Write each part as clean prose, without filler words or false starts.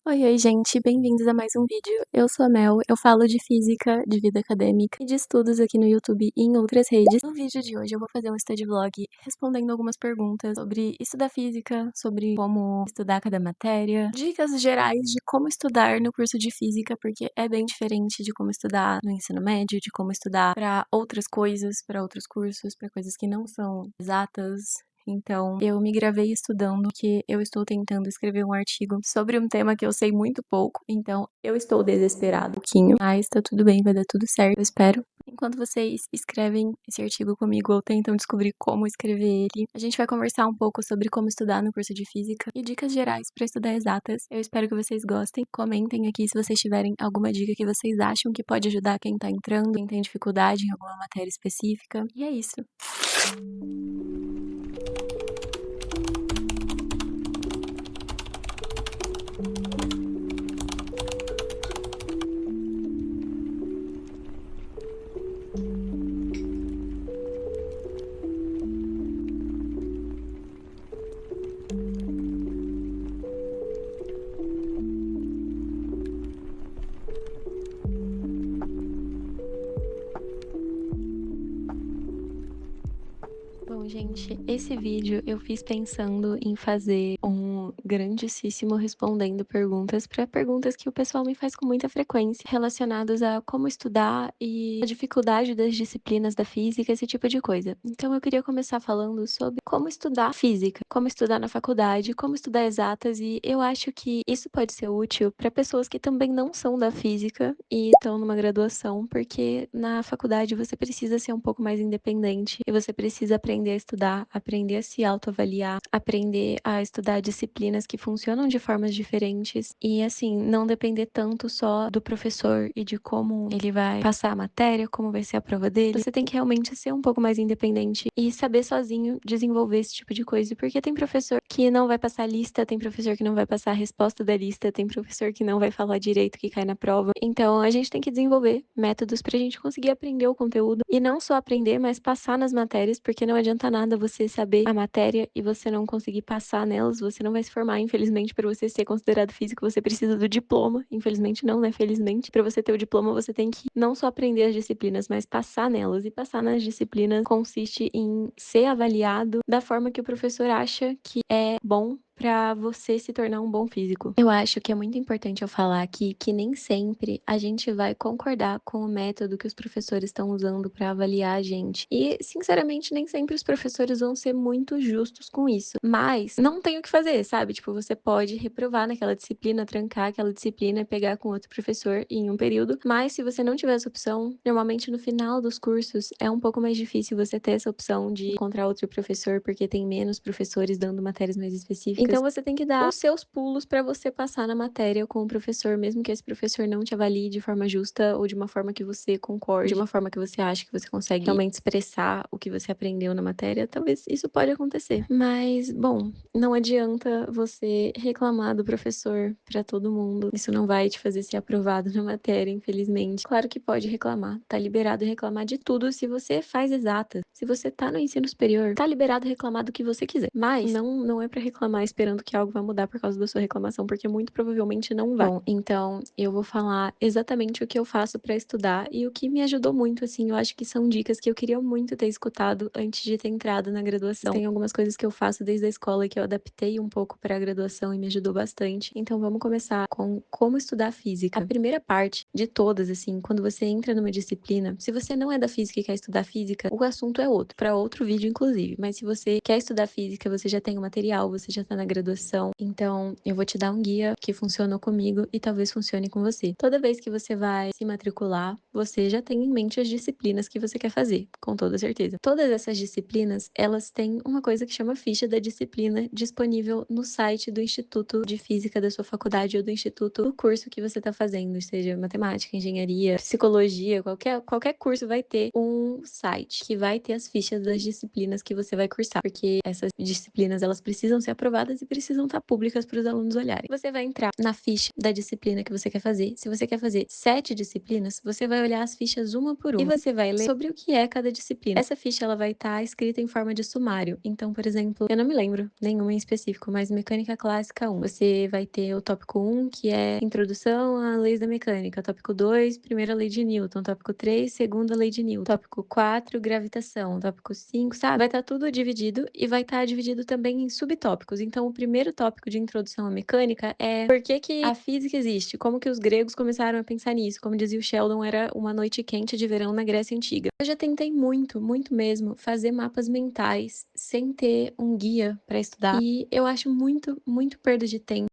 Oi, gente, bem-vindos a mais um vídeo. Eu sou a Mel, eu falo de física, de vida acadêmica e de estudos aqui no YouTube e em outras redes. No vídeo de hoje eu vou fazer um study vlog respondendo algumas perguntas sobre estudar física, sobre como estudar cada matéria, dicas gerais de como estudar no curso de física, porque é bem diferente de como estudar no ensino médio, de como estudar para outras coisas, para outros cursos, para coisas que não são exatas. Então, eu me gravei estudando que eu estou tentando escrever um artigo sobre um tema que eu sei muito pouco, então eu estou desesperado um pouquinho, mas tá tudo bem, vai dar tudo certo, eu espero. Enquanto vocês escrevem esse artigo comigo ou tentam descobrir como escrever ele, a gente vai conversar um pouco sobre como estudar no curso de física e dicas gerais para estudar exatas. Eu espero que vocês gostem. Comentem aqui se vocês tiverem alguma dica que vocês acham que pode ajudar quem tá entrando, quem tem dificuldade em alguma matéria específica. E é isso. Bom, gente, esse vídeo eu fiz pensando em fazer um grandíssimo respondendo perguntas para perguntas que o pessoal me faz com muita frequência, relacionadas a como estudar e a dificuldade das disciplinas da física, esse tipo de coisa. Então eu queria começar falando sobre como estudar física, como estudar na faculdade, como estudar exatas, e eu acho que isso pode ser útil para pessoas que também não são da física e estão numa graduação, porque na faculdade você precisa ser um pouco mais independente e você precisa aprender a estudar, aprender a se autoavaliar, aprender a estudar disciplinas que funcionam de formas diferentes e, assim, não depender tanto só do professor e de como ele vai passar a matéria, como vai ser a prova dele. Você tem que realmente ser um pouco mais independente e saber sozinho desenvolver esse tipo de coisa, porque tem professor que não vai passar a lista, tem professor que não vai passar a resposta da lista, tem professor que não vai falar direito que cai na prova. Então, a gente tem que desenvolver métodos pra gente conseguir aprender o conteúdo e não só aprender, mas passar nas matérias, porque não adianta nada você saber a matéria e você não conseguir passar nelas, você não vai se formar. Infelizmente, para você ser considerado físico, você precisa do diploma. Infelizmente não, né? Felizmente. Para você ter o diploma, você tem que não só aprender as disciplinas, mas passar nelas. E passar nas disciplinas consiste em ser avaliado da forma que o professor acha que é bom para você se tornar um bom físico. Eu acho que é muito importante eu falar aqui que nem sempre a gente vai concordar com o método que os professores estão usando para avaliar a gente. E, sinceramente, nem sempre os professores vão ser muito justos com isso. Mas não tem o que fazer, sabe? Tipo, você pode reprovar naquela disciplina, trancar aquela disciplina, pegar com outro professor em um período. Mas se você não tiver essa opção, normalmente no final dos cursos é um pouco mais difícil você ter essa opção de encontrar outro professor, porque tem menos professores dando matérias mais específicas. Então você tem que dar os seus pulos para você passar na matéria com o professor, mesmo que esse professor não te avalie de forma justa ou de uma forma que você concorde, de uma forma que você acha que você consegue realmente expressar o que você aprendeu na matéria. Talvez isso pode acontecer. Mas, bom, não adianta você reclamar do professor para todo mundo. Isso não vai te fazer ser aprovado na matéria, infelizmente. Claro que pode reclamar. Tá liberado reclamar de tudo se você faz exata. Se você tá no ensino superior, tá liberado reclamar do que você quiser. Mas não é para reclamar esperando que algo vai mudar por causa da sua reclamação, porque muito provavelmente não vai. Bom, então eu vou falar exatamente o que eu faço para estudar e o que me ajudou muito, assim, eu acho que são dicas que eu queria muito ter escutado antes de ter entrado na graduação. Tem algumas coisas que eu faço desde a escola que eu adaptei um pouco para a graduação e me ajudou bastante. Então vamos começar com como estudar física. A primeira parte de todas, assim, quando você entra numa disciplina, se você não é da física e quer estudar física, o assunto é outro, para outro vídeo inclusive. Mas se você quer estudar física, você já tem o material, você já tá na graduação, então eu vou te dar um guia que funcionou comigo e talvez funcione com você. Toda vez que você vai se matricular, você já tem em mente as disciplinas que você quer fazer, com toda certeza. Todas essas disciplinas, elas têm uma coisa que chama ficha da disciplina disponível no site do Instituto de Física da sua faculdade ou do instituto do curso que você tá fazendo, seja matemática, engenharia, psicologia, qualquer curso vai ter um site que vai ter as fichas das disciplinas que você vai cursar, porque essas disciplinas, elas precisam ser aprovadas e precisam estar públicas para os alunos olharem. Você vai entrar na ficha da disciplina que você quer fazer. Se você quer fazer 7 disciplinas, você vai olhar as fichas uma por uma e você vai ler sobre o que é cada disciplina. Essa ficha ela vai estar escrita em forma de sumário. Então, por exemplo, eu não me lembro nenhuma em específico, mas mecânica clássica 1. Você vai ter o tópico 1, que é introdução às leis da mecânica. Tópico 2, primeira lei de Newton. Tópico 3, segunda lei de Newton. Tópico 4, gravitação. Tópico 5, sabe? Vai estar tudo dividido e vai estar dividido também em subtópicos. Então, o primeiro tópico de introdução à mecânica é por que a física existe, como que os gregos começaram a pensar nisso. Como dizia o Sheldon, era uma noite quente de verão na Grécia Antiga. Eu já tentei muito, muito mesmo, fazer mapas mentais sem ter um guia para estudar. E eu acho muito, muito perda de tempo.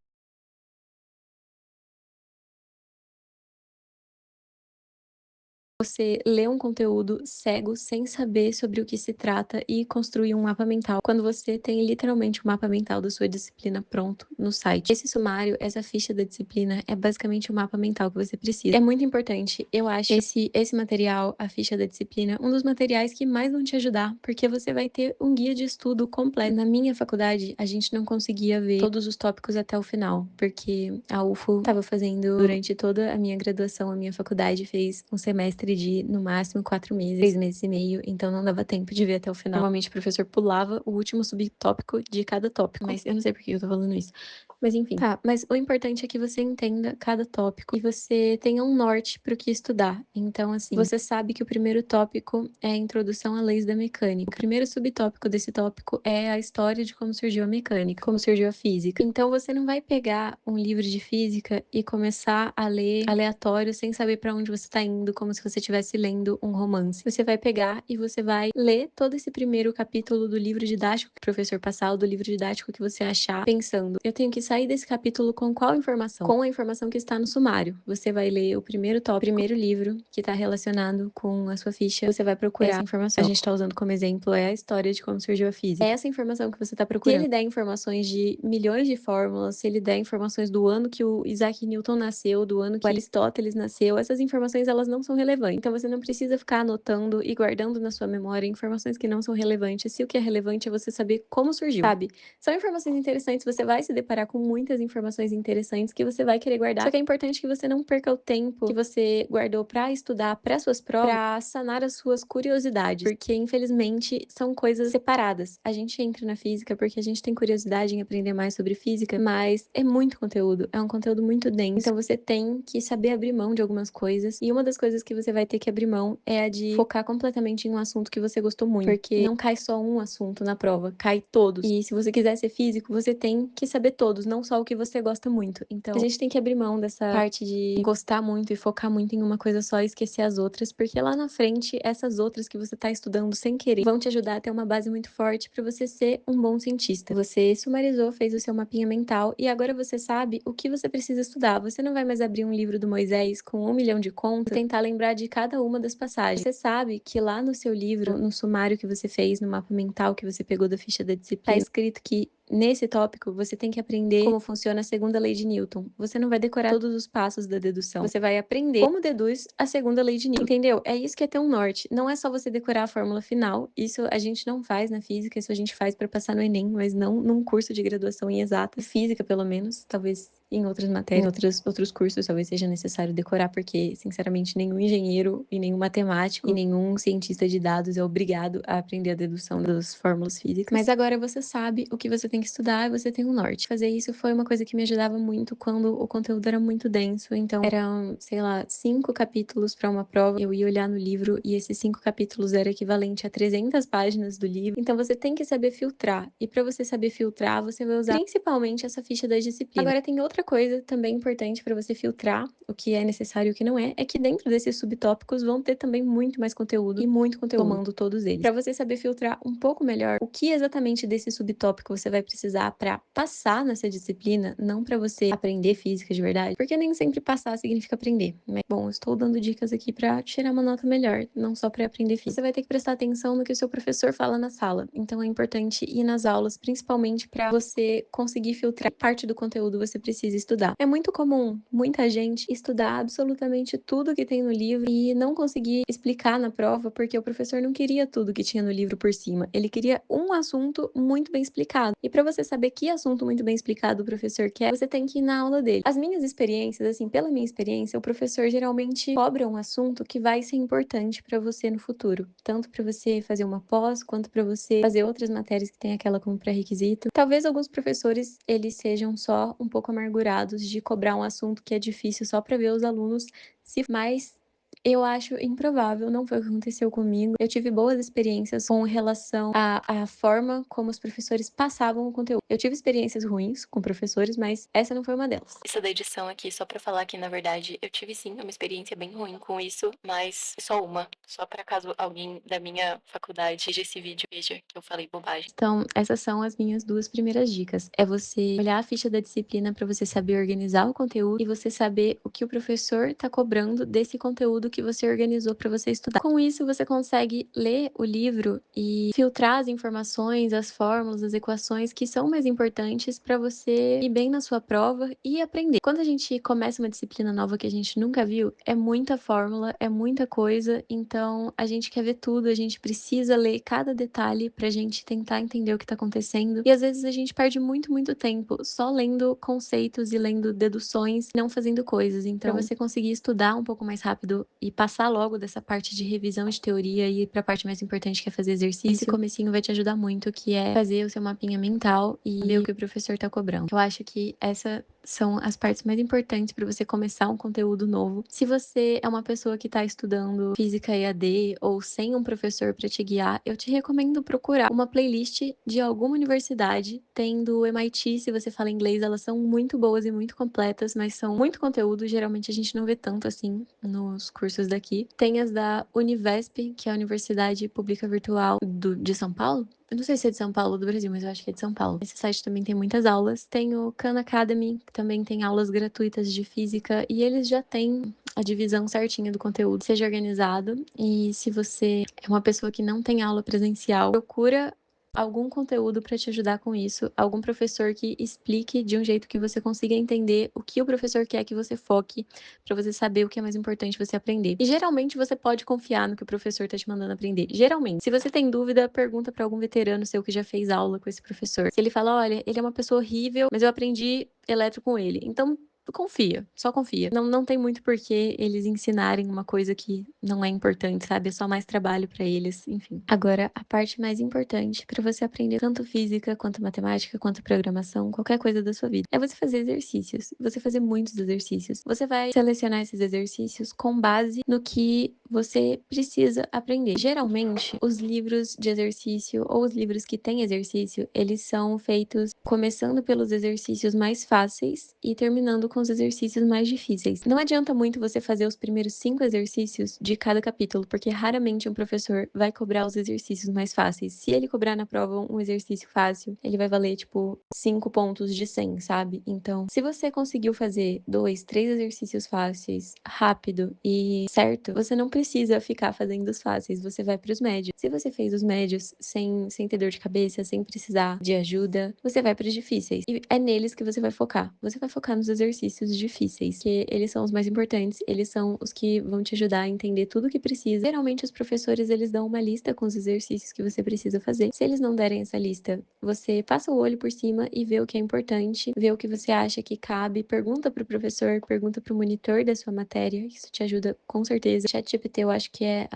Você lê um conteúdo cego, sem saber sobre o que se trata e construir um mapa mental, quando você tem literalmente o mapa mental da sua disciplina pronto no site. Esse sumário, essa ficha da disciplina, é basicamente o mapa mental que você precisa. É muito importante, eu acho, esse material, a ficha da disciplina, um dos materiais que mais vão te ajudar, porque você vai ter um guia de estudo completo. Na minha faculdade, a gente não conseguia ver todos os tópicos até o final, porque a UFO estava fazendo, durante toda a minha graduação, a minha faculdade fez um semestre de, no máximo, 4 meses, 3 meses e meio, então não dava tempo de ver até o final. Normalmente o professor pulava o último subtópico de cada tópico, mas eu não sei por que eu tô falando isso. Mas enfim. Tá, mas o importante é que você entenda cada tópico e você tenha um norte pro que estudar. Então, assim, você sabe que o primeiro tópico é a introdução à leis da mecânica. O primeiro subtópico desse tópico é a história de como surgiu a mecânica, como surgiu a física. Então, você não vai pegar um livro de física e começar a ler aleatório sem saber para onde você tá indo, como se você estivesse lendo um romance. Você vai pegar e você vai ler todo esse primeiro capítulo do livro didático que o professor passar, ou do livro didático que você achar, pensando, eu tenho que sair desse capítulo com qual informação? Com a informação que está no sumário. Você vai ler o primeiro tópico, o primeiro livro que está relacionado com a sua ficha. Você vai procurar essa informação. A gente está usando como exemplo é a história de como surgiu a física. É essa informação que você está procurando. Se ele der informações de milhões de fórmulas, se ele der informações do ano que o Isaac Newton nasceu, do ano que o Aristóteles nasceu, essas informações elas não são relevantes. Então você não precisa ficar anotando e guardando na sua memória informações que não são relevantes. Se o que é relevante é você saber como surgiu, sabe? São informações interessantes, você vai se deparar com muitas informações interessantes que você vai querer guardar. Só que é importante que você não perca o tempo que você guardou para estudar para suas provas, para sanar as suas curiosidades, porque infelizmente são coisas separadas. A gente entra na física porque a gente tem curiosidade em aprender mais sobre física, mas é muito conteúdo, é um conteúdo muito denso. Então você tem que saber abrir mão de algumas coisas, e uma das coisas que você vai ter que abrir mão é a de focar completamente em um assunto que você gostou muito, porque não cai só um assunto na prova, cai todos. E se você quiser ser físico, você tem que saber todos, não só o que você gosta muito. Então, a gente tem que abrir mão dessa parte de gostar muito e focar muito em uma coisa só e esquecer as outras, porque lá na frente, essas outras que você tá estudando sem querer vão te ajudar a ter uma base muito forte para você ser um bom cientista. Você sumarizou, fez o seu mapinha mental e agora você sabe o que você precisa estudar. Você não vai mais abrir um livro do Moisés com 1 milhão de contas e tentar lembrar de cada uma das passagens. Você sabe que lá no seu livro, no sumário que você fez, no mapa mental que você pegou da ficha da disciplina, tá escrito que nesse tópico, você tem que aprender como funciona a segunda lei de Newton. Você não vai decorar todos os passos da dedução. Você vai aprender como deduz a segunda lei de Newton. Entendeu? É isso que é ter um norte. Não é só você decorar a fórmula final. Isso a gente não faz na física, isso a gente faz para passar no Enem, mas não num curso de graduação em exatas. Física, pelo menos. Talvez em outras matérias, em outros cursos, talvez seja necessário decorar, porque, sinceramente, nenhum engenheiro e nenhum matemático e nenhum cientista de dados é obrigado a aprender a dedução das fórmulas físicas. Mas agora você sabe o que você tem que estudar e você tem um norte. Fazer isso foi uma coisa que me ajudava muito quando o conteúdo era muito denso. Então, eram, sei lá, 5 capítulos para uma prova. Eu ia olhar no livro e esses 5 capítulos era equivalente a 300 páginas do livro. Então, você tem que saber filtrar. E para você saber filtrar, você vai usar principalmente essa ficha das disciplinas. Agora, tem outra coisa também importante para você filtrar o que é necessário e o que não é que dentro desses subtópicos vão ter também muito mais conteúdo e muito conteúdo tomando todos eles. Para você saber filtrar um pouco melhor o que exatamente desse subtópico você vai precisar para passar nessa disciplina, não para você aprender física de verdade, porque nem sempre passar significa aprender. Mas, bom, eu estou dando dicas aqui para tirar uma nota melhor, não só para aprender física. Você vai ter que prestar atenção no que o seu professor fala na sala. Então é importante ir nas aulas, principalmente para você conseguir filtrar parte do conteúdo você precisa precisa estudar. É muito comum muita gente estudar absolutamente tudo que tem no livro e não conseguir explicar na prova, porque o professor não queria tudo que tinha no livro por cima. Ele queria um assunto muito bem explicado. E para você saber que assunto muito bem explicado o professor quer, você tem que ir na aula dele. As minhas experiências, assim, pela minha experiência, o professor geralmente cobra um assunto que vai ser importante para você no futuro, tanto para você fazer uma pós, quanto para você fazer outras matérias que tem aquela como pré-requisito. Talvez alguns professores, eles sejam só um pouco amargurados de cobrar um assunto que é difícil só para ver os alunos se mais eu acho improvável, não foi o que aconteceu comigo. Eu tive boas experiências com relação à forma como os professores passavam o conteúdo. Eu tive experiências ruins com professores, mas essa não foi uma delas. Isso da edição aqui, só pra falar que, na verdade, eu tive sim uma experiência bem ruim com isso, mas só uma. Só pra caso alguém da minha faculdade veja esse vídeo, veja que eu falei bobagem. Então, essas são as minhas 2 primeiras dicas. É você olhar a ficha da disciplina pra você saber organizar o conteúdo e você saber o que o professor tá cobrando desse conteúdo que você organizou pra você estudar. Com isso, você consegue ler o livro e filtrar as informações, as fórmulas, as equações que são mais importantes pra você ir bem na sua prova e aprender. Quando a gente começa uma disciplina nova que a gente nunca viu, é muita fórmula, é muita coisa, então a gente quer ver tudo, a gente precisa ler cada detalhe pra gente tentar entender o que tá acontecendo. E às vezes a gente perde muito, muito tempo só lendo conceitos e lendo deduções, não fazendo coisas. Então, pra você conseguir estudar um pouco mais rápido e passar logo dessa parte de revisão de teoria e ir pra parte mais importante, que é fazer exercício, esse comecinho vai te ajudar muito, que é fazer o seu mapinha mental e ver o que o professor tá cobrando. Eu acho que essa são as partes mais importantes para você começar um conteúdo novo. Se você é uma pessoa que está estudando física EAD ou sem um professor para te guiar, eu te recomendo procurar uma playlist de alguma universidade. Tem do MIT, se você fala inglês, elas são muito boas e muito completas, mas são muito conteúdo. Geralmente a gente não vê tanto assim nos cursos daqui. Tem as da Univesp, que é a Universidade Pública Virtual de São Paulo. Eu não sei se é de São Paulo ou do Brasil, mas eu acho que é de São Paulo. Esse site também tem muitas aulas. Tem o Khan Academy, que também tem aulas gratuitas de física. E eles já têm a divisão certinha do conteúdo, seja organizado. E se você é uma pessoa que não tem aula presencial, procura algum conteúdo para te ajudar com isso, algum professor que explique de um jeito que você consiga entender o que o professor quer que você foque, para você saber o que é mais importante você aprender. E geralmente você pode confiar no que o professor tá te mandando aprender. Geralmente, se você tem dúvida, pergunta para algum veterano seu que já fez aula com esse professor. Se ele fala, olha, ele é uma pessoa horrível, mas eu aprendi eletro com ele. Então, confia, só confia. Não tem muito por que eles ensinarem uma coisa que não é importante, sabe? É só mais trabalho para eles, enfim. Agora, a parte mais importante para você aprender tanto física, quanto matemática, quanto programação, qualquer coisa da sua vida, é você fazer exercícios. Você fazer muitos exercícios. Você vai selecionar esses exercícios com base no que você precisa aprender. Geralmente, os livros de exercício ou os livros que têm exercício, eles são feitos começando pelos exercícios mais fáceis e terminando com os exercícios mais difíceis. Não adianta muito você fazer os primeiros 5 exercícios de cada capítulo, porque raramente um professor vai cobrar os exercícios mais fáceis. Se ele cobrar na prova um exercício fácil, ele vai valer, tipo, 5 pontos de 100, sabe? Então, se você conseguiu fazer 2, 3 exercícios fáceis, rápido e certo, você não precisa ficar fazendo os fáceis, você vai para os médios. Se você fez os médios sem ter dor de cabeça, sem precisar de ajuda, você vai para os difíceis. E é neles que você vai focar. Você vai focar nos exercícios difíceis, que eles são os mais importantes, eles são os que vão te ajudar a entender tudo o que precisa. Geralmente os professores, eles dão uma lista com os exercícios que você precisa fazer. Se eles não derem essa lista, você passa o olho por cima e vê o que é importante, vê o que você acha que cabe, pergunta pro professor, pergunta pro monitor da sua matéria, isso te ajuda com certeza. ChatGPT eu acho que é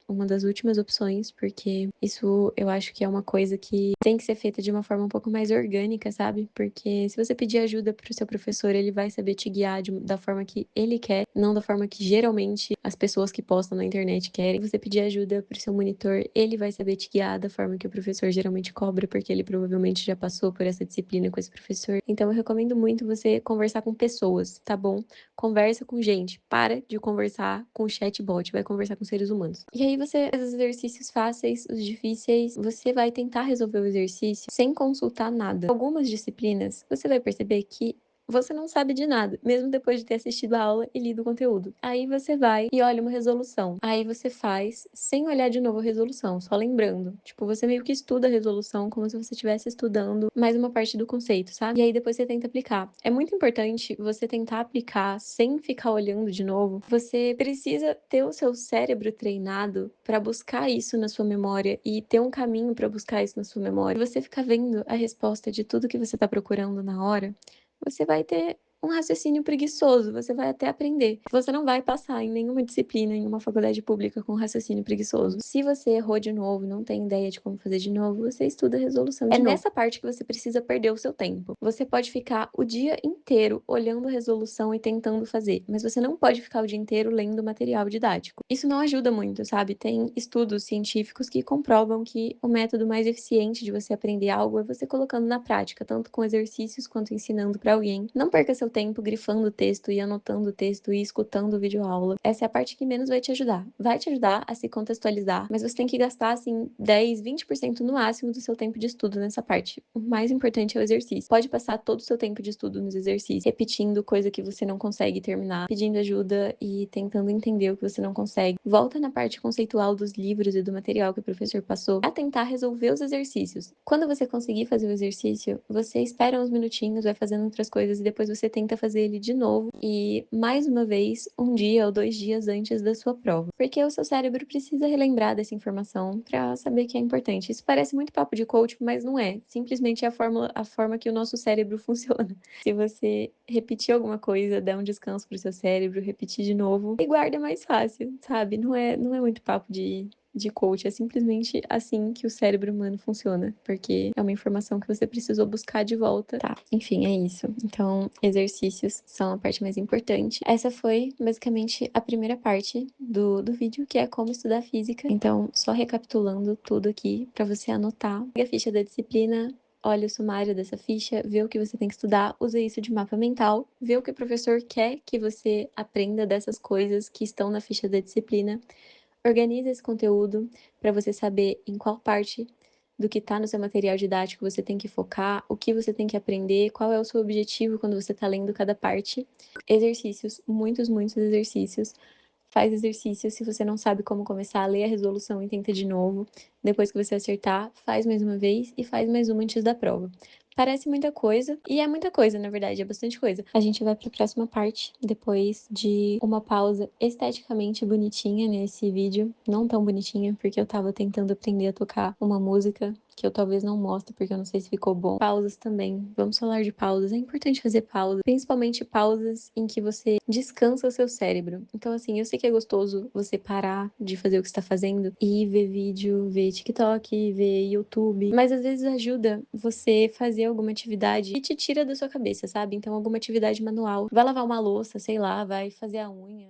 uma das últimas opções, porque isso eu acho que é uma coisa que tem que ser feita de uma forma um pouco mais orgânica, sabe? Porque se você pedir ajuda pro seu professor, ele vai saber te guiar da forma que ele quer, não da forma que geralmente as pessoas que postam na internet querem. Se você pedir ajuda pro seu monitor, ele vai saber te guiar da forma que o professor geralmente cobra, porque ele provavelmente já passou por essa disciplina com esse professor. Então eu recomendo muito você conversar com pessoas, tá bom? Conversa com gente. Para de conversar com chatbot, vai conversar com seres humanos. E aí você faz os exercícios fáceis, os difíceis, você vai tentar resolver o exercício sem consultar nada. Algumas disciplinas, você vai perceber que você não sabe de nada, mesmo depois de ter assistido a aula e lido o conteúdo. Aí você vai e olha uma resolução. Aí você faz sem olhar de novo a resolução, só lembrando. Tipo, você meio que estuda a resolução como se você estivesse estudando mais uma parte do conceito, sabe? E aí depois você tenta aplicar. É muito importante você tentar aplicar sem ficar olhando de novo. Você precisa ter o seu cérebro treinado para buscar isso na sua memória e ter um caminho para buscar isso na sua memória. E você ficar vendo a resposta de tudo que você tá procurando na hora, você vai ter um raciocínio preguiçoso, você vai até aprender. Você não vai passar em nenhuma disciplina em uma faculdade pública com raciocínio preguiçoso. Se você errou de novo, não tem ideia de como fazer de novo, você estuda a resolução de novo. É nessa parte que você precisa perder o seu tempo. Você pode ficar o dia inteiro olhando a resolução e tentando fazer, mas você não pode ficar o dia inteiro lendo material didático. Isso não ajuda muito, sabe? Tem estudos científicos que comprovam que o método mais eficiente de você aprender algo é você colocando na prática, tanto com exercícios quanto ensinando para alguém. Não perca seu tempo grifando o texto e anotando o texto e escutando o videoaula. Essa é a parte que menos vai te ajudar. Vai te ajudar a se contextualizar, mas você tem que gastar, assim, 10, 20% no máximo do seu tempo de estudo nessa parte. O mais importante é o exercício. Pode passar todo o seu tempo de estudo nos exercícios, repetindo coisa que você não consegue terminar, pedindo ajuda e tentando entender o que você não consegue. Volta na parte conceitual dos livros e do material que o professor passou a tentar resolver os exercícios. Quando você conseguir fazer o exercício, você espera uns minutinhos, vai fazendo outras coisas e depois você tenta fazer ele de novo e mais uma vez, um dia ou 2 dias antes da sua prova. Porque o seu cérebro precisa relembrar dessa informação para saber que é importante. Isso parece muito papo de coach, mas não é. Simplesmente é a forma que o nosso cérebro funciona. Se você repetir alguma coisa, dar um descanso pro seu cérebro, repetir de novo, e guarda mais fácil, sabe? Não é muito papo de coach, é simplesmente assim que o cérebro humano funciona, porque é uma informação que você precisou buscar de volta. Tá, enfim, é isso. Então, exercícios são a parte mais importante. Essa foi basicamente a primeira parte do vídeo, que é como estudar física. Então, só recapitulando tudo aqui para você anotar. Pega a ficha da disciplina, olha o sumário dessa ficha, vê o que você tem que estudar, usa isso de mapa mental, vê o que o professor quer que você aprenda dessas coisas que estão na ficha da disciplina. Organiza esse conteúdo para você saber em qual parte do que está no seu material didático você tem que focar, o que você tem que aprender, qual é o seu objetivo quando você está lendo cada parte. Exercícios, muitos exercícios. Faz exercício, se você não sabe como começar, lê a resolução e tenta de novo. Depois que você acertar, faz mais uma vez e faz mais uma antes da prova. Parece muita coisa, e é muita coisa, na verdade, é bastante coisa. A gente vai para a próxima parte, depois de uma pausa esteticamente bonitinha nesse vídeo. Não tão bonitinha, porque eu tava tentando aprender a tocar uma música que eu talvez não mostre, porque eu não sei se ficou bom. Pausas também, vamos falar de pausas. É importante fazer pausas, principalmente pausas em que você descansa o seu cérebro. Então, assim, eu sei que é gostoso você parar de fazer o que está fazendo e ver vídeo, ver TikTok, ver YouTube, mas às vezes ajuda você fazer alguma atividade que te tira da sua cabeça, sabe? Então, alguma atividade manual. Vai lavar uma louça, sei lá, vai fazer a unha.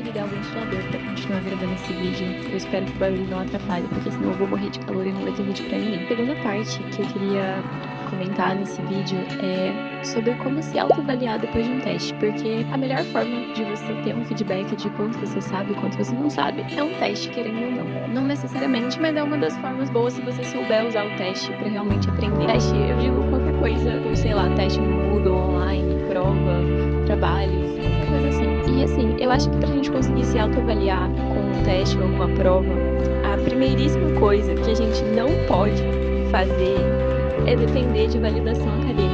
Ligar o ventilador pra continuar gravando esse vídeo. Eu espero que o barulho não atrapalhe, porque senão eu vou morrer de calor e não vai ter vídeo pra ninguém. A segunda parte que eu queria comentar nesse vídeo é sobre como se autoavaliar depois de um teste, porque a melhor forma de você ter um feedback de quanto você sabe e quanto você não sabe é um teste, querendo ou não. Não necessariamente, mas é uma das formas boas se você souber usar o teste pra realmente aprender. Teste, eu digo qualquer coisa, ou sei lá, teste no Moodle, online, prova, trabalhos, qualquer coisa assim. E assim, eu acho que pra gente conseguir se autoavaliar com um teste ou uma prova, a primeiríssima coisa que a gente não pode fazer é depender de validação acadêmica.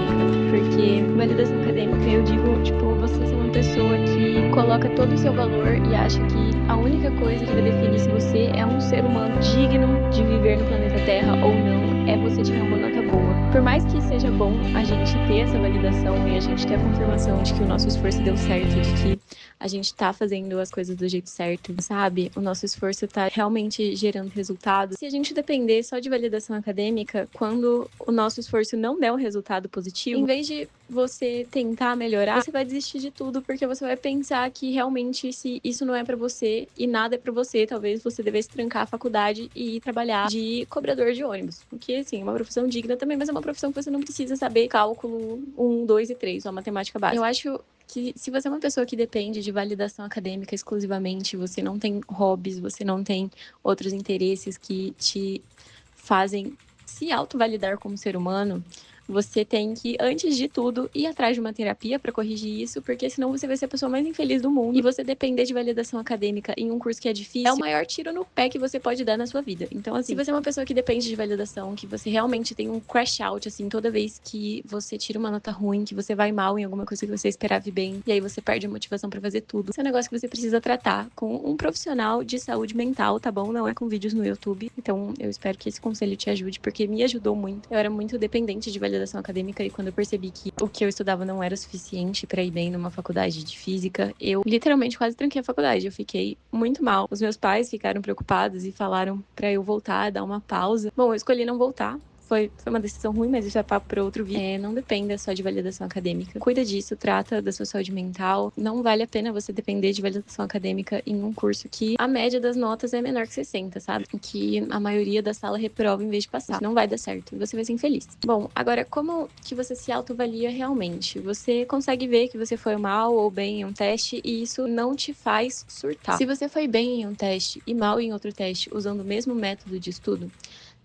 Porque validação acadêmica, eu digo, tipo, você ser uma pessoa que coloca todo o seu valor e acha que a única coisa que vai definir se você é um ser humano digno de viver no planeta Terra ou não, é você tirar uma nota boa. Por mais que seja bom a gente ter essa validação e a gente ter a confirmação de que o nosso esforço deu certo, de que a gente tá fazendo as coisas do jeito certo, sabe? O nosso esforço tá realmente gerando resultados. Se a gente depender só de validação acadêmica, quando o nosso esforço não der um resultado positivo, em vez de você tentar melhorar, você vai desistir de tudo, porque você vai pensar que realmente se isso não é pra você e nada é pra você, talvez você devesse trancar a faculdade e ir trabalhar de cobrador de ônibus. Porque, assim, é uma profissão digna também, mas é uma profissão que você não precisa saber cálculo 1, 2 e 3, só matemática básica. Eu acho que se você é uma pessoa que depende de validação acadêmica exclusivamente, você não tem hobbies, você não tem outros interesses que te fazem se autovalidar como ser humano, você tem que, antes de tudo, ir atrás de uma terapia para corrigir isso, porque senão você vai ser a pessoa mais infeliz do mundo. E você depender de validação acadêmica em um curso que é difícil é o maior tiro no pé que você pode dar na sua vida. Então, assim, se você é uma pessoa que depende de validação, que você realmente tem um crash out, assim, toda vez que você tira uma nota ruim, que você vai mal em alguma coisa que você esperava ir bem, e aí você perde a motivação para fazer tudo, esse é um negócio que você precisa tratar com um profissional de saúde mental, tá bom? Não é com vídeos no YouTube. Então, eu espero que esse conselho te ajude, porque me ajudou muito. Eu era muito dependente de validação acadêmica e quando eu percebi que o que eu estudava não era suficiente para ir bem numa faculdade de física, eu literalmente quase tranquei a faculdade. Eu fiquei muito mal. Os meus pais ficaram preocupados e falaram para eu voltar, dar uma pausa. Bom, eu escolhi não voltar. Foi uma decisão ruim, mas isso é papo para outro vídeo. Não dependa só de validação acadêmica. Cuida disso, trata da sua saúde mental. Não vale a pena você depender de validação acadêmica em um curso que a média das notas é menor que 60, sabe? Que a maioria da sala reprova em vez de passar. Isso não vai dar certo e você vai ser infeliz. Bom, agora, como que você se autoavalia realmente? Você consegue ver que você foi mal ou bem em um teste e isso não te faz surtar. Se você foi bem em um teste e mal em outro teste usando o mesmo método de estudo,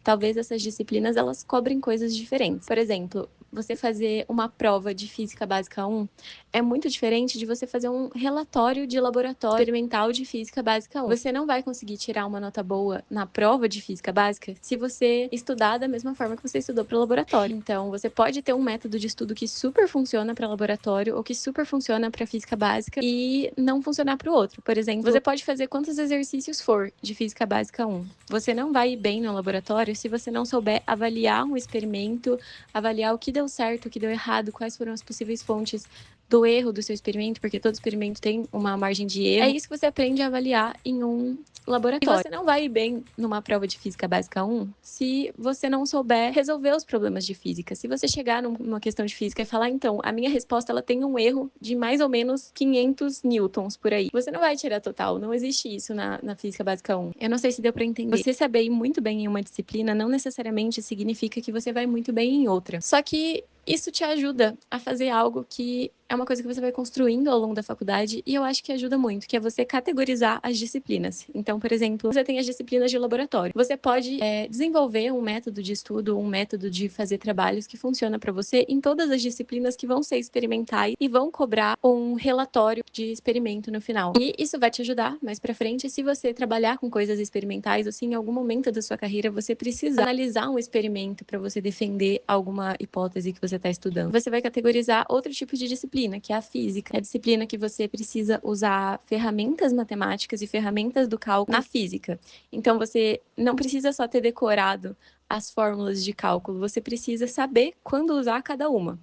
talvez essas disciplinas elas cobrem coisas diferentes. Por exemplo, você fazer uma prova de física básica 1 é muito diferente de você fazer um relatório de laboratório experimental de física básica 1. Você não vai conseguir tirar uma nota boa na prova de física básica se você estudar da mesma forma que você estudou para o laboratório. Então, você pode ter um método de estudo que super funciona para laboratório ou que super funciona para física básica e não funcionar para o outro. Por exemplo, você pode fazer quantos exercícios for de física básica 1. Você não vai ir bem no laboratório se você não souber avaliar um experimento, avaliar o que deu certo, o que deu errado, quais foram as possíveis fontes do erro do seu experimento, porque todo experimento tem uma margem de erro. É isso que você aprende a avaliar em um laboratório. E você não vai ir bem numa prova de física básica 1 se você não souber resolver os problemas de física. Se você chegar numa questão de física e falar, então, a minha resposta ela tem um erro de mais ou menos 500 newtons por aí. Você não vai tirar total, não existe isso na física básica 1. Eu não sei se deu pra entender. Você saber ir muito bem em uma disciplina não necessariamente significa que você vai muito bem em outra. Só que isso te ajuda a fazer algo que é uma coisa que você vai construindo ao longo da faculdade e eu acho que ajuda muito, que é você categorizar as disciplinas. Então, por exemplo, você tem as disciplinas de laboratório. Você pode desenvolver um método de estudo, um método de fazer trabalhos que funciona para você em todas as disciplinas que vão ser experimentais e vão cobrar um relatório de experimento no final. E isso vai te ajudar mais para frente se você trabalhar com coisas experimentais, assim, em algum momento da sua carreira você precisa analisar um experimento para você defender alguma hipótese que você está estudando. Você vai categorizar outro tipo de disciplina, que é a física. É a disciplina que você precisa usar ferramentas matemáticas e ferramentas do cálculo na física. Então, você não precisa só ter decorado as fórmulas de cálculo, você precisa saber quando usar cada uma.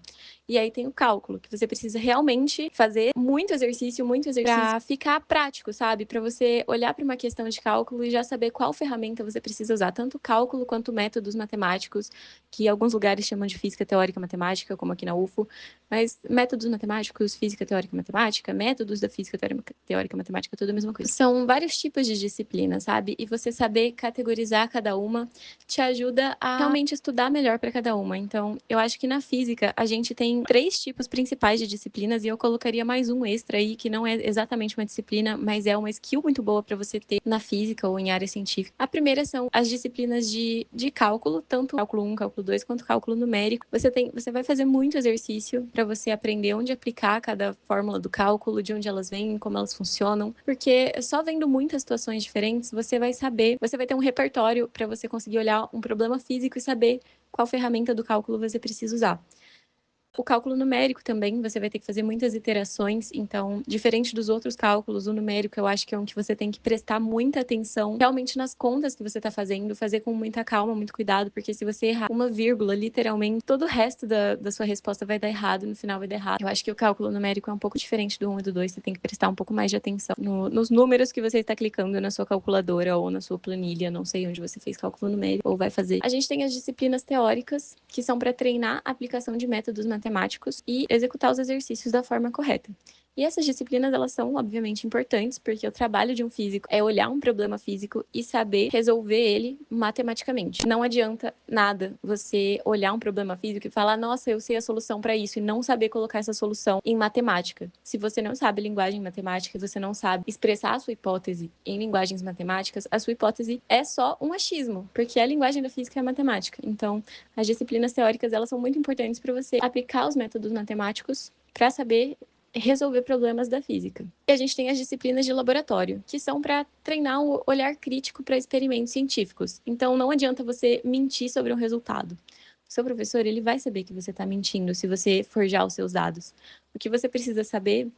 E aí tem o cálculo, que você precisa realmente fazer muito exercício para ficar prático, sabe? Para você olhar para uma questão de cálculo e já saber qual ferramenta você precisa usar, tanto cálculo quanto métodos matemáticos, que alguns lugares chamam de física teórica matemática, como aqui na UFO, mas métodos matemáticos, física teórica matemática, métodos da física teórica matemática, tudo a mesma coisa. São vários tipos de disciplina, sabe? E você saber categorizar cada uma te ajuda a realmente estudar melhor para cada uma. Então, eu acho que na física a gente tem 3 tipos principais de disciplinas e eu colocaria mais um extra aí, que não é exatamente uma disciplina, mas é uma skill muito boa para você ter na física ou em área científica. A primeira são as disciplinas de cálculo, tanto cálculo 1, cálculo 2, quanto cálculo numérico. Você vai fazer muito exercício para você aprender onde aplicar cada fórmula do cálculo, de onde elas vêm, como elas funcionam, porque só vendo muitas situações diferentes, você vai ter um repertório para você conseguir olhar um problema físico e saber qual ferramenta do cálculo você precisa usar. O cálculo numérico também, você vai ter que fazer muitas iterações, então, diferente dos outros cálculos, o numérico eu acho que é um que você tem que prestar muita atenção realmente nas contas que você tá fazendo, fazer com muita calma, muito cuidado, porque se você errar uma vírgula, literalmente, todo o resto da sua resposta vai dar errado, no final vai dar errado. Eu acho que o cálculo numérico é um pouco diferente do 1 e do 2, você tem que prestar um pouco mais de atenção nos números que você está clicando na sua calculadora ou na sua planilha, não sei onde você fez cálculo numérico ou vai fazer. A gente tem as disciplinas teóricas, que são para treinar a aplicação de métodos matemáticos e executar os exercícios da forma correta. E essas disciplinas, elas são, obviamente, importantes, porque o trabalho de um físico é olhar um problema físico e saber resolver ele matematicamente. Não adianta nada você olhar um problema físico e falar, nossa, eu sei a solução para isso, e não saber colocar essa solução em matemática. Se você não sabe linguagem matemática, você não sabe expressar a sua hipótese em linguagens matemáticas, a sua hipótese é só um achismo, porque a linguagem da física é a matemática. Então, as disciplinas teóricas, elas são muito importantes para você aplicar os métodos matemáticos para saber resolver problemas da física. E a gente tem as disciplinas de laboratório, que são para treinar o olhar crítico para experimentos científicos. Então, não adianta você mentir sobre um resultado. O seu professor, ele vai saber que você está mentindo se você forjar os seus dados. O que você precisa saber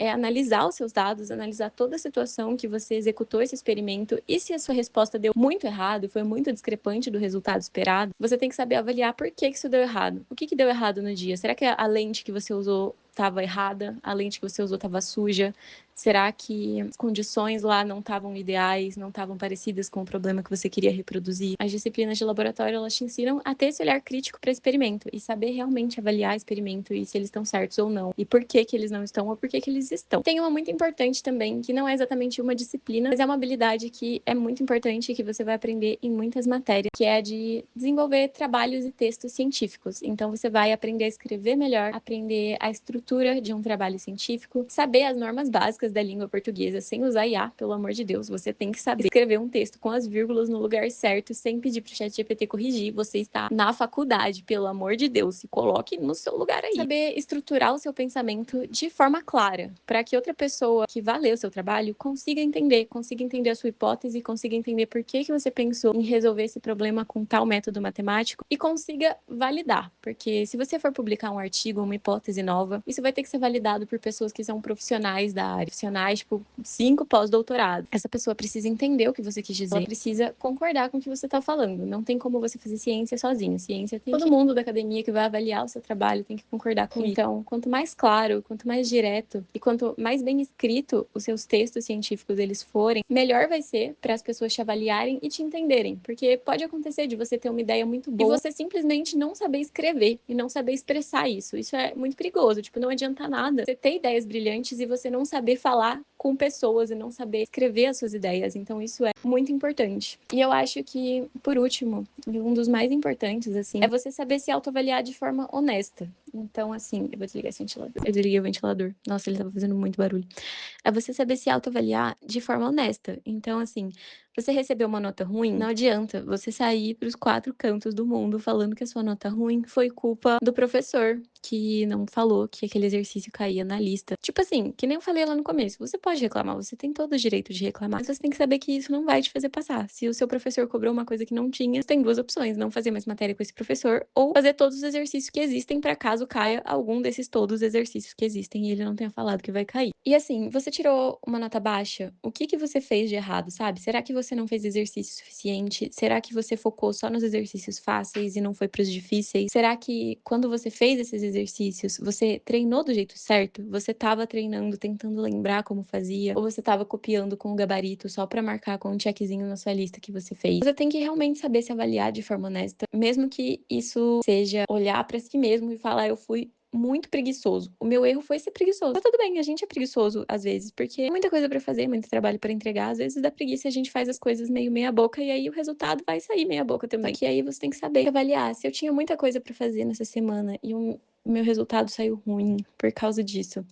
é analisar os seus dados, analisar toda a situação que você executou esse experimento e se a sua resposta deu muito errado, foi muito discrepante do resultado esperado, você tem que saber avaliar por que isso deu errado. O que deu errado no dia? Será que a lente que você usou estava errada? A lente que você usou estava suja? Será que as condições lá não estavam ideais, não estavam parecidas com o problema que você queria reproduzir? As disciplinas de laboratório, elas te ensinam a ter esse olhar crítico para experimento e saber realmente avaliar experimento e se eles estão certos ou não, e por que eles não estão ou por que eles estão. Tem uma muito importante também, que não é exatamente uma disciplina, mas é uma habilidade que é muito importante e que você vai aprender em muitas matérias, que é a de desenvolver trabalhos e textos científicos. Então você vai aprender a escrever melhor, aprender a estrutura de um trabalho científico, saber as normas básicas da língua portuguesa sem usar IA, pelo amor de Deus. Você tem que saber escrever um texto com as vírgulas no lugar certo, sem pedir pro ChatGPT corrigir. Você está na faculdade, pelo amor de Deus, se coloque no seu lugar aí. Saber estruturar o seu pensamento de forma clara, para que outra pessoa que vá ler o seu trabalho consiga entender a sua hipótese, consiga entender por que você pensou em resolver esse problema com tal método matemático e consiga validar, porque se você for publicar um artigo, uma hipótese nova, isso vai ter que ser validado por pessoas que são profissionais da área, profissionais, tipo, 5 pós-doutorado. Essa pessoa precisa entender o que você quis dizer, ela precisa concordar com o que você está falando. Não tem como você fazer ciência sozinho. Ciência tem todo mundo da academia que vai avaliar o seu trabalho tem que concordar com isso. Então, quanto mais claro, quanto mais direto e quanto mais bem escrito os seus textos científicos eles forem, melhor vai ser para as pessoas te avaliarem e te entenderem, porque pode acontecer de você ter uma ideia muito boa e você simplesmente não saber escrever e não saber expressar isso. Isso é muito perigoso, tipo, não adianta nada você ter ideias brilhantes e você não saber falar com pessoas e não saber escrever as suas ideias. Então isso é muito importante. E eu acho que, por último, e um dos mais importantes, assim, é você saber se autoavaliar de forma honesta. Então, assim, eu vou desligar esse ventilador. Eu desliguei o ventilador. Nossa, ele tava fazendo muito barulho. É você saber se autoavaliar de forma honesta. Então, assim, você recebeu uma nota ruim, não adianta você sair para os 4 cantos do mundo falando que a sua nota ruim foi culpa do professor, que não falou que aquele exercício caía na lista. Tipo assim, que nem eu falei lá no começo, você pode reclamar, você tem todo o direito de reclamar, mas você tem que saber que isso não vai te fazer passar. Se o seu professor cobrou uma coisa que não tinha, você tem 2 opções: não fazer mais matéria com esse professor ou fazer todos os exercícios que existem para caso caia algum desses todos os exercícios que existem e ele não tenha falado que vai cair. E assim, você tirou uma nota baixa, o que você fez de errado, sabe? Será que você não fez exercício suficiente? Será que você focou só nos exercícios fáceis e não foi para os difíceis? Será que quando você fez esses exercícios, você treinou do jeito certo? Você estava treinando, tentando lembrar como fazia? Ou você estava copiando com o gabarito só para marcar com um checkzinho na sua lista que você fez? Você tem que realmente saber se avaliar de forma honesta, mesmo que isso seja olhar para si mesmo e falar, eu fui muito preguiçoso. O meu erro foi ser preguiçoso. Tá tudo bem, a gente é preguiçoso às vezes, porque tem muita coisa pra fazer, muito trabalho pra entregar. Às vezes dá preguiça, a gente faz as coisas meio meia boca e aí o resultado vai sair meia boca também. Só que aí você tem que saber avaliar. Se eu tinha muita coisa pra fazer nessa semana e o meu resultado saiu ruim por causa disso, o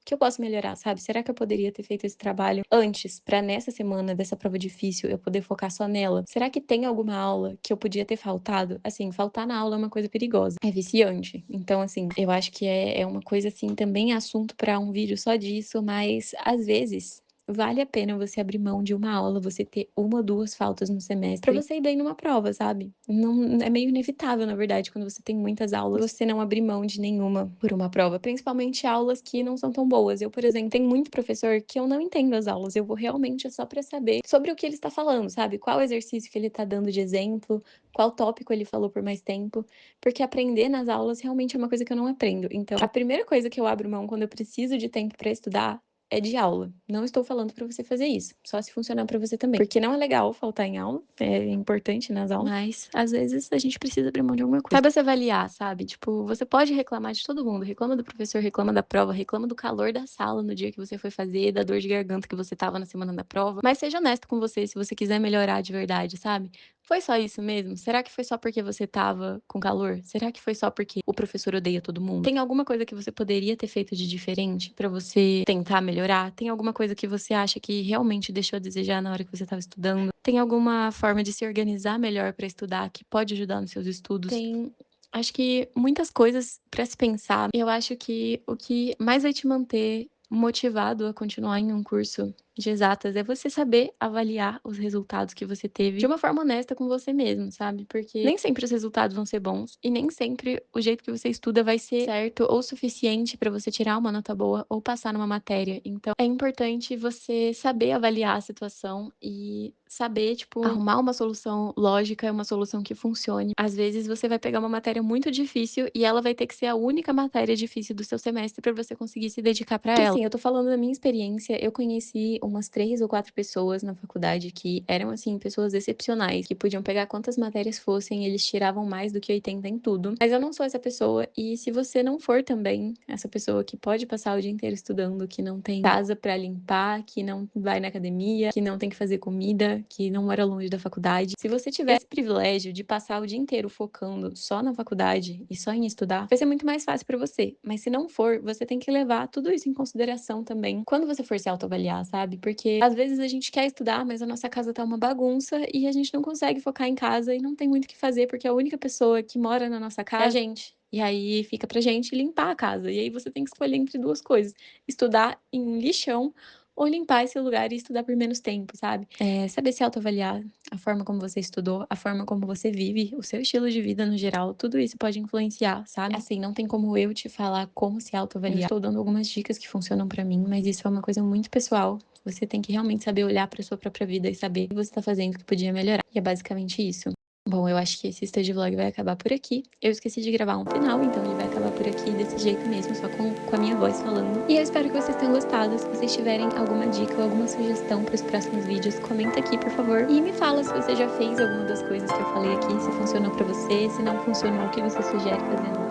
que eu posso melhorar, sabe? Será que eu poderia ter feito esse trabalho antes, pra nessa semana dessa prova difícil eu poder focar só nela? Será que tem alguma aula que eu podia ter faltado? Assim, faltar na aula é uma coisa perigosa, é viciante. Então, assim, eu acho que é uma coisa, assim, também é assunto pra um vídeo só disso, mas às vezes vale a pena você abrir mão de uma aula, você ter 1 ou 2 faltas no semestre, pra você ir bem numa prova, sabe. Não é meio inevitável, na verdade, quando você tem muitas aulas, você não abrir mão de nenhuma por uma prova, principalmente aulas que não são tão boas. Eu, por exemplo, tem muito professor que eu não entendo as aulas, eu vou realmente só pra saber sobre o que ele está falando, sabe, qual exercício que ele tá dando de exemplo, qual tópico ele falou por mais tempo, porque aprender nas aulas realmente é uma coisa que eu não aprendo. Então, a primeira coisa que eu abro mão quando eu preciso de tempo pra estudar é de aula. Não estou falando pra você fazer isso, só se funcionar pra você também. Porque não é legal faltar em aula, é importante nas aulas, mas às vezes a gente precisa abrir mão de alguma coisa. Saiba se avaliar, sabe? Tipo, você pode reclamar de todo mundo, reclama do professor, reclama da prova, reclama do calor da sala no dia que você foi fazer, da dor de garganta que você estava na semana da prova, mas seja honesto com você se você quiser melhorar de verdade, sabe? Foi só isso mesmo? Será que foi só porque você estava com calor? Será que foi só porque o professor odeia todo mundo? Tem alguma coisa que você poderia ter feito de diferente pra você tentar melhorar? Tem alguma coisa que você acha que realmente deixou a desejar na hora que você estava estudando? Tem alguma forma de se organizar melhor pra estudar que pode ajudar nos seus estudos? Tem, acho que muitas coisas pra se pensar. Eu acho que o que mais vai te manter motivado a continuar em um curso de exatas é você saber avaliar os resultados que você teve de uma forma honesta com você mesmo, sabe? Porque nem sempre os resultados vão ser bons e nem sempre o jeito que você estuda vai ser certo ou suficiente pra você tirar uma nota boa ou passar numa matéria. Então, é importante você saber avaliar a situação e saber, tipo, arrumar uma solução lógica, uma solução que funcione. Às vezes você vai pegar uma matéria muito difícil e ela vai ter que ser a única matéria difícil do seu semestre pra você conseguir se dedicar pra ela. Assim, eu tô falando da minha experiência, eu conheci umas 3 ou 4 pessoas na faculdade que eram, assim, pessoas excepcionais, que podiam pegar quantas matérias fossem, eles tiravam mais do que 80 em tudo. Mas eu não sou essa pessoa e se você não for também essa pessoa que pode passar o dia inteiro estudando, que não tem casa pra limpar, que não vai na academia, que não tem que fazer comida, que não mora longe da faculdade, se você tiver esse privilégio de passar o dia inteiro focando só na faculdade e só em estudar, vai ser muito mais fácil pra você. Mas se não for, você tem que levar tudo isso em consideração também quando você for se autoavaliar, sabe? Porque às vezes a gente quer estudar, mas a nossa casa tá uma bagunça e a gente não consegue focar em casa e não tem muito o que fazer, porque a única pessoa que mora na nossa casa é a gente. E aí fica pra gente limpar a casa. E aí você tem que escolher entre 2 coisas: estudar em um lixão ou limpar esse lugar e estudar por menos tempo, sabe? Saber se autoavaliar, a forma como você estudou, a forma como você vive, o seu estilo de vida no geral, tudo isso pode influenciar, sabe? Assim, não tem como eu te falar como se autoavaliar. Eu estou dando algumas dicas que funcionam pra mim, mas isso é uma coisa muito pessoal. Você tem que realmente saber olhar pra sua própria vida e saber o que você tá fazendo que podia melhorar. E é basicamente isso. Bom, eu acho que esse stage vlog vai acabar por aqui. Eu esqueci de gravar um final, então ele vai acabar por aqui desse jeito mesmo, só com a minha voz falando. E eu espero que vocês tenham gostado. Se vocês tiverem alguma dica ou alguma sugestão para os próximos vídeos, comenta aqui, por favor. E me fala se você já fez alguma das coisas que eu falei aqui, se funcionou pra você, se não funcionou, o que você sugere fazer no